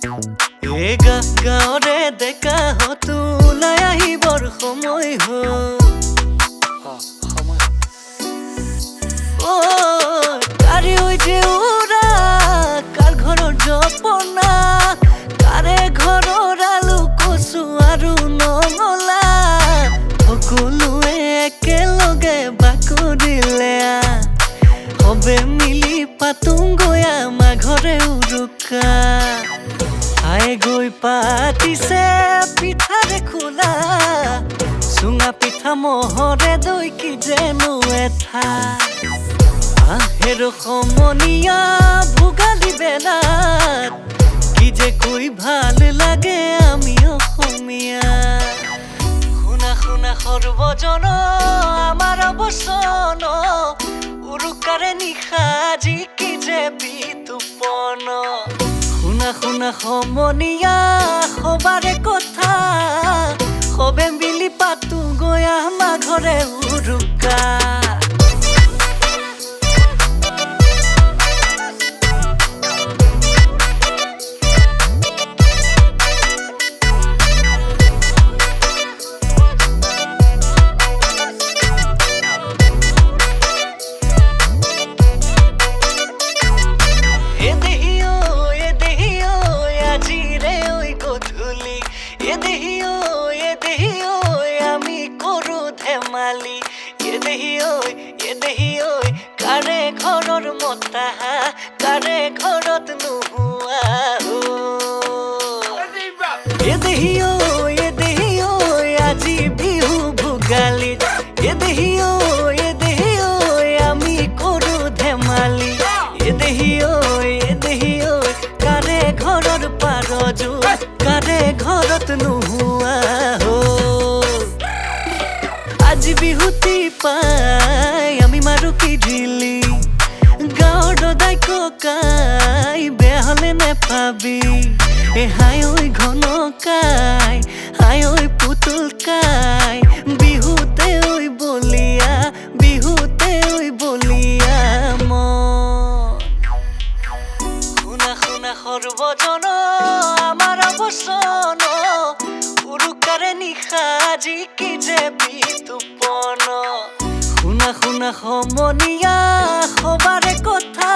গাঁৱৰে ডেকা হতো ওলাই আহিবৰ সময় হ'ল কাৰে ঐ দেউৰা কাৰ ঘৰৰ জপনা কাৰে ঘৰৰ আলু কচু আৰু নঙলা সকলোৱে একেলগে বাকৰিলে হবে মিলি পাতুংগৈ আমাৰ ঘৰে উৰুকা আই গৈ পাতিছে পিঠাৰে খোলা চুঙা পিঠা মহৰে দৈ কি যেনো এঠা আহেৰ সমনীয়া ভোগালী বেলাত কি যে কৈ ভাল লাগে আমি অসমীয়া শুনা শুনা সৰ্বজন আমাৰ বচন উৰুকাৰে নিশা যি কি যে বিতুপন শুনা শুনা সমনীয়া সবাৰে কথা সবে মিলি পাতো গৈ আমাৰ ঘৰে উৰুকা আমি কৰো ধেমালি কাৰে ঘৰৰ মতা কাৰে ঘৰত নোহোৱা আজি বিহু ভোগালীত আমি কৰো ধেমালি কাৰে ঘৰৰ পাৰজো কাৰে ঘৰত নোহোৱা আজি বিহুতি পাই আমি মাৰো কি ঢিলি গাঁৱৰ দদাই ককাই বেয়া হলে নেপাবি হাই ঐ ঘনকাই হাই ঐ পুতুল কাই বিহুতে ঐ বলিয়া শুনা শুনা সৰ্বজন আমাৰ বচন উৰুকাৰে নিশা যি কি যে বিতুপন শুনা শুনা সমনীয়া সবাৰে কথা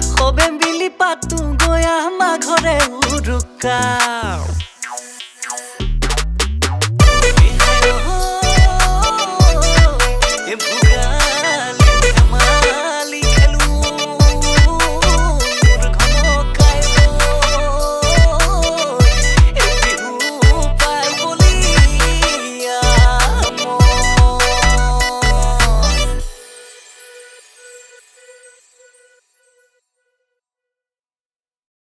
সবে মিলি পাতো গৈ আমাৰ ঘৰে উৰুকা